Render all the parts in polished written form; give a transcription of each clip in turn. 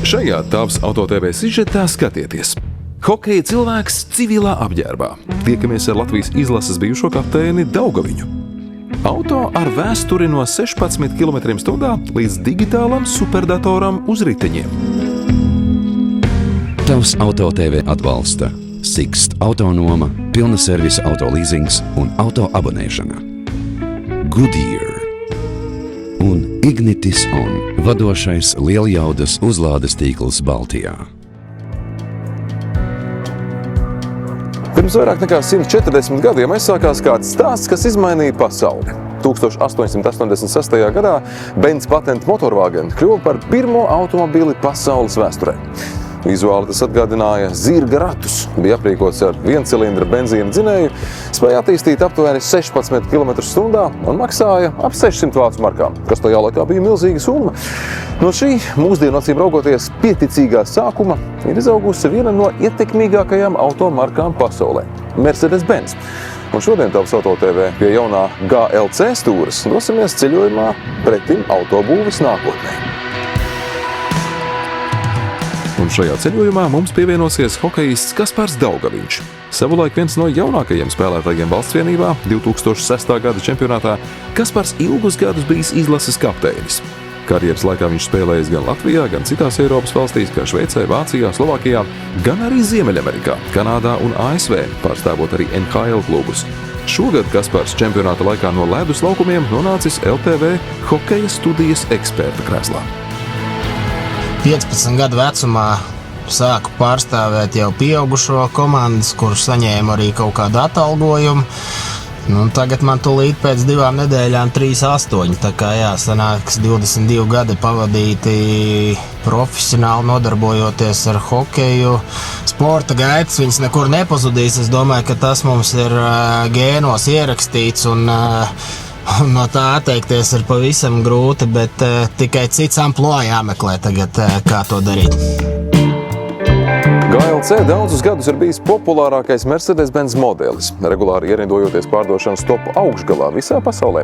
Šajā Tavs Auto TV sižetā skatieties. Hokeja cilvēks civilā apģērbā. Tiekamies ar Latvijas izlases bijušo kapteini Daugaviņu. Auto ar vēsturi no 16 km/h līdz digitālam superdatoram uz riteņiem. Tavs Auto TV atbalsta Sixt autonoma, pilna servisa autolīzings un auto abonēšana. Goodyear un Ignitis On, vadošais lieljaudas uzlādes tīkls Baltijā. Pirms vairāk nekā 140 gadiem aizsākās kāds stāsts, kas izmainīja pasauli. 1886. gadā Benz Patent Motorwagen kļuva par pirmo automobili pasaules vēsturē. Vizuāli tas atgādināja zirga ratus, bija aprīkots ar viencilindra benzīna dzinēju, spēja attīstīt aptuveni 16 km/h un maksāja ap 600 vācu markām, kas tajā laikā bija milzīga summa. No šī mūsdienu acīm raugoties pieticīgā sākuma ir izaugusi viena no ietekmīgākajām automarkām pasaulē – Mercedes-Benz. Un šodien Tavs Auto TV pie jaunā GLC stūres dosimies ceļojumā pretim autobūves nākotnē. Un šajā ceļojumā mums pievienosies hokejists Kaspars Daugaviņš. Savulaik viens no jaunākajiem spēlētājiem valsts vienībā 2006. gada čempionātā Kaspars ilgus gadus bijis izlases kapteinis. Karjeras laikā viņš spēlējis gan Latvijā, gan citās Eiropas valstīs, kā Šveicē, Vācijā, Slovākijā, gan arī Ziemeļamerikā, Kanādā un ASV, pārstāvot arī NHL klubus. Šogad Kaspars čempionāta laikā no ledus laukumiem nonācis LTV hokeja studijas eksperta krēslā. 15 gadu vecumā sāku pārstāvēt jau pieaugušo komandas, kurš saņēma arī kaut kādu atalgojumu. Tagad man tūlīt pēc 2 nedēļām 3,8. Tā kā sanāks 22 gadi pavadīti profesionāli nodarbojoties ar hokeju. Sporta gaitas, viņas nekur nepazudīs. Es domāju, ka tas mums ir gēnos ierakstīts un no tā atteikties ir pavisam grūti, bet tikai cits amploā jāmeklē tagad, kā to darīt. GLC daudzus gadus ir bijis populārākais Mercedes-Benz modelis, regulāri ierindojoties pārdošanas topu augšgalā visā pasaulē.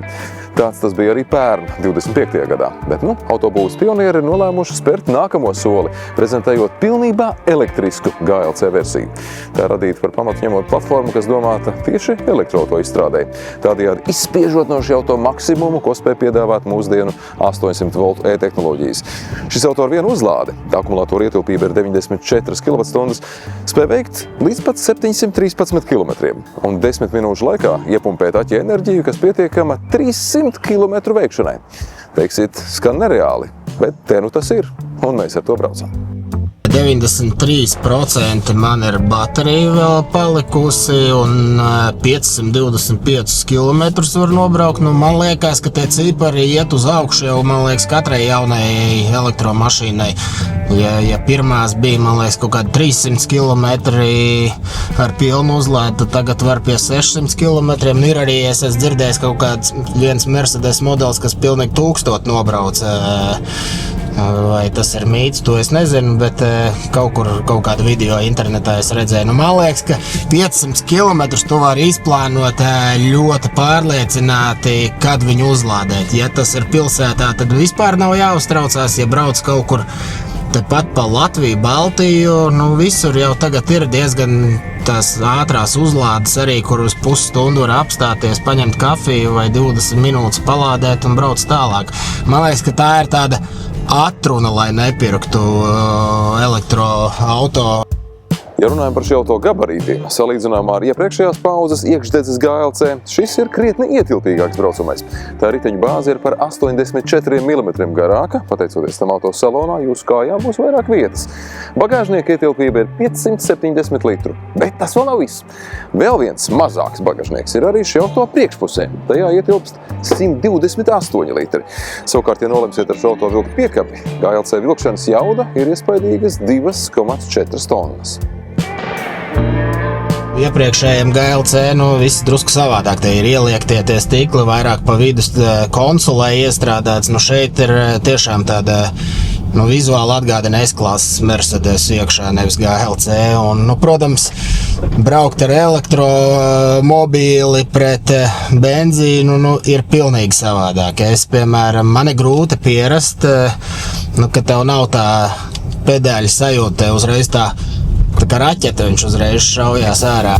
Tāds tas bija arī pērn, 25. gadā. Bet autobūves pionieri ir nolēmuši spērt nākamo soli, prezentējot pilnībā elektrisku GLC versiju. Tā radīta par pamatu ņemot platformu, kas domāta tieši elektroauto izstrādē. Tādējādi izspiežot no šī auto maksimumu, ko spēj piedāvāt mūsdienu 800 voltu e-tehnoloģijas. Šis auto ar vienu uzlādi, akumulātoru ietilpība ir 94 kWh, spēj veikt līdz pat 713 km un 10 minūšu laikā iepumpēt aķi enerģiju, kas pietiekama 300 km veikšanai. Teiksit, skan nereāli, bet te tas ir, un mēs ar to braucam. 93% man ir baterija vēl palikusi un 525 km var nobraukt. Man liekas, ka tie cipari iet uz augšu jau, man liekas, katrai jaunai elektromašīnai. Ja pirmās bija, man liekas, kaut kādi 300 km ar pilnu uzlādi, tad tagad var pie 600 km. Ir arī, es esmu dzirdējis kaut kāds viens Mercedes modelis, kas pilnīgi 1000 nobrauc. Vai tas ir mīts, to es nezinu, bet kaut kādu video internetā es redzēju. Man liekas, ka 500 km tu vari izplānot ļoti pārliecināti, kad viņu uzlādēt. Ja tas ir pilsētā, tad vispār nav jāuztraucās, ja brauc kaut kur tepat pa Latviju, Baltiju. Visur jau tagad ir diezgan tās ātrās uzlādes arī, kur uz pusstundu var apstāties, paņemt kafiju vai 20 minūtes palādēt un brauc tālāk. Man liekas, ka tā ir tāda atruna, lai nepirktu elektroauto. Ja runājam par šī auto gabarītiem, salīdzinājumā ar iepriekšējās paudzes iekšdedzes GLC, šis ir krietni ietilpīgāks braucamais. Tā riteņu bāze ir par 84 mm garāka, pateicoties tam auto salonā, jūsu kājām būs vairāk vietas. Bagāžnieka ietilpība ir 570 litru, bet tas vēl nav viss. Vēl viens mazāks bagāžnieks ir arī šī auto priekšpusē. Tajā ietilpst 128 litri. Savukārt, ja nolemsiet ar šo auto vilkt piekapi, GLC vilkšanas jauda ir iespaidīgas 2,4 tonnas. Iepriekšējiem GLC viss drusku savādāk. Te ir ieliektie tie stikli, vairāk pa vidus konsolē iestrādāts. Šeit ir tiešām tāda vizuāli atgādina S-klases Mercedes iekšā, nevis GLC. Un, protams, braukt ar elektromobīli pret benzīnu ir pilnīgi savādāk. Piemēram, man ir grūti pierast, ka tev nav tā pedāļu sajūta, uzreiz tā kā raķete viņš uzreiz šaujās ārā.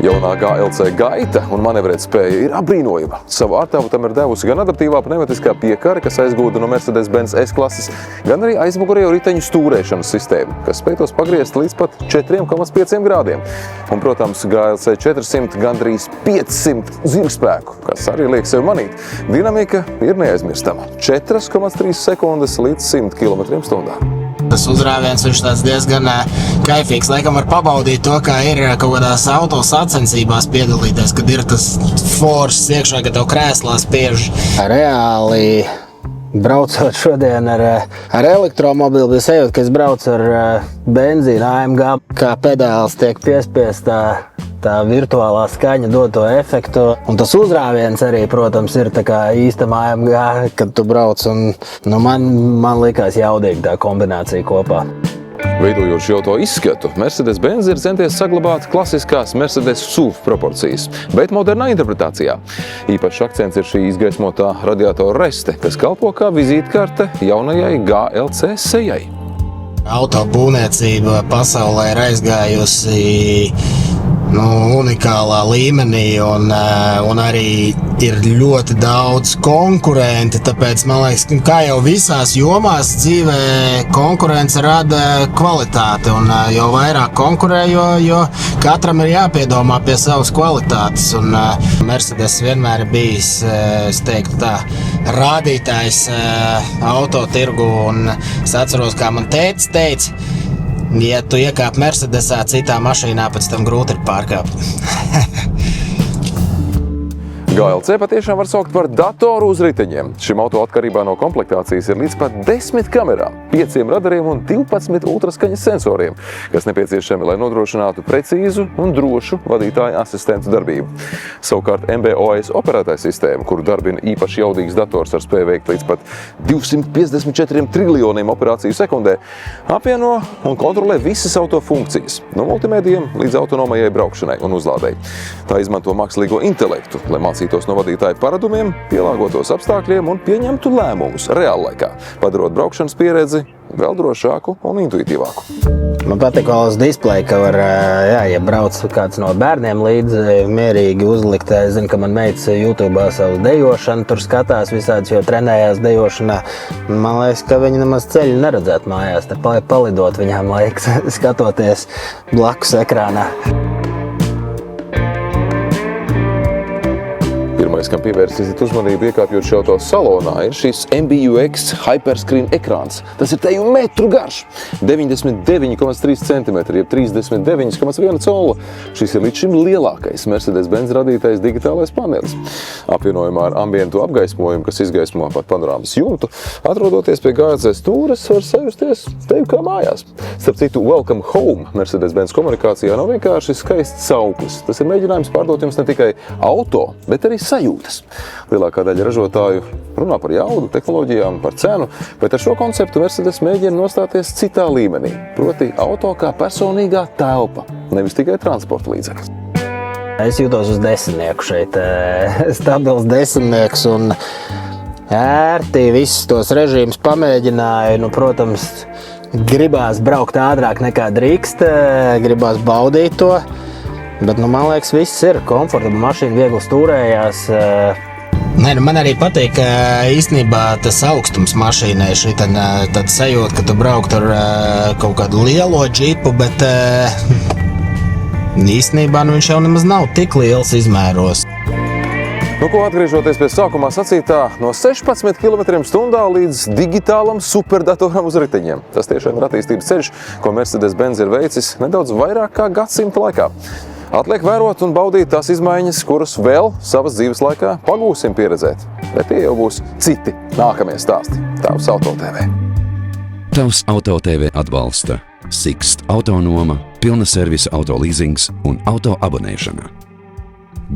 Jaunā GLC gaita un manevrēt spēja ir apbrīnojama. Savu ārtavu tam ir devusi gan adaptīvā pneumatiskā piekare, kas aizgūda no Mercedes-Benz S-klases, gan arī aizmugurējo riteņu stūrēšanas sistēmu, kas spēj tos pagriezt līdz pat 4,5 grādiem. Un, protams, GLC 400 gandrīz 500 zirgspēku, kas arī liek sev manīt. Dinamika ir neaizmirstama – 4,3 sekundes līdz 100 km/h. Tas uzrāviens viņš tāds diezgan kaifīgs. Laikam var pabaudīt to, kā ir kaut kādās auto sacensībās piedalīties, kad ir tas foršs iekšā, ka tev krēslā spiež. Reāli braucot šodien ar elektromobili, bija sajūta, ka es braucu ar benzīna AMG, kā pedāls tiek piespiest tā virtuālā skaņa dod to efektu. Un tas uzrāviens arī, protams, ir tā kā īstam AMG, kad tu brauc. Un, man likās jaudīga tā kombinācija kopā. Veidojot šo auto izskatu, Mercedes-Benz ir centies saglabāt klasiskās Mercedes SUV proporcijas, bet modernā interpretācijā. Īpašs akcents ir šī izgaismotā radiatora reste, kas kalpo kā vizītkarte jaunajai GLC sejai. Auto būvniecība pasaulē ir aizgājusi unikālā līmenī un arī ir ļoti daudz konkurenti, tāpēc, man liekas, kā jau visās jomās dzīvē, konkurence rada kvalitāti, un jo vairāk konkurē, jo katram ir jāpiedomā pie savas kvalitātes, un Mercedes vienmēr ir bijis, es teiktu tā, rādītājs auto tirgu, un es atceros, kā man tētis teica, ja tu iekāp Mercedesā, citā mašīnā, pēc tam grūti ir pārkāpt. GLC patiešām var saukt par datoru uz riteņiem. Šim auto atkarībā no komplektācijas ir līdz pat 10 kamerām, 5 radariem un 12 ultraskaņas sensoriem, kas nepieciešami, lai nodrošinātu precīzu un drošu vadītāja asistentu darbību. Savukārt MBOS operētāja sistēma, kuru darbina īpaši jaudīgs dators ar spēju veikt līdz pat 254 triljoniem operāciju sekundē, apvieno un kontrolē visas auto funkcijas, no multimēdijiem līdz autonomajai braukšanai un uzlādei. Tā izmanto mākslīgo intelektu, lai mācītos no vadītāja paradumiem, pielāgotos apstākļiem un pieņemtu lēmumus reāllaikā, padarot braukšanas pieredzi vēl drošāku un intuitīvāku. Man patīk vēl uz displeja, ka var, ja brauc kāds no bērniem līdzi, mierīgi uzlikt. Es zinu, ka man meitas YouTube'ā savu dejošanu tur skatās visāds, jo trenējās dejošanā. Man liekas, ka viņi nemaz ceļu neredzētu mājās, te palidot viņām laiks, skatoties blakus ekrānā. Pirmais, kam pievērsīsiet uzmanību iekāpjot šo auto salonā, ir šis MBUX Hyperscreen ekrāns. Tas ir teju metru garš, 99,3 cm, jeb 39,1 cola. Šis ir līdz šim lielākais Mercedes-Benz radītais digitālais panelis. Apvienojumā ar ambientu apgaismojumu, kas izgaismo pat panorāmas jumtu, atrodoties pie GLC stūres, var sajusties teju kā mājās. Starp citu, Welcome Home Mercedes-Benz komunikācijā nav vienkārši skaists sauklis. Tas ir mēģinājums pārdot jums ne tikai auto, bet arī sajūtas. Lielākā daļa ražotāju runā par jaudu, tehnoloģijām, par cenu, bet ar šo konceptu Mercedes mēģina nostāties citā līmenī, proti auto kā personīgā telpa, nevis tikai transporta līdzeklis. Es jūtos uz desmitnieku šeit, stabils desmitnieks un ērti visus tos režīmus pamēģināju. Protams, gribās braukt ātrāk nekā drīkst, gribās baudīt to. Bet, man liekas, viss ir komfortabla mašīna, viegli stūrējās. Man arī patīk īstenībā tas augstums mašīnai. Tad sajūta, ka tu braukt ar kaut kādu lielo džipu, bet īstenībā viņš jau nemaz nav tik liels izmēros. Atgriežoties pie sākumā sacītā, no 16 km/h līdz digitālam superdatoram uz riteņiem. Tas tiešām ir attīstības ceļš, ko Mercedes-Benz ir veicis nedaudz vairāk kā gadsimta laikā. Atliek vērot un baudīt tās izmaiņas, kuras vēl savas dzīves laikā pagūsim pieredzēt. Bet tie jau būs citi nākamie stāsti. Tavs Auto TV. Tavs Auto TV atbalsta Sixt autonoma, pilna servisa auto leasings un auto abonēšana.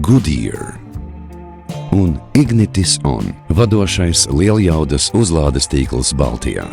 Goodyear un Ignitis On, vadošais lieljaudas uzlādes tīkls Baltijā.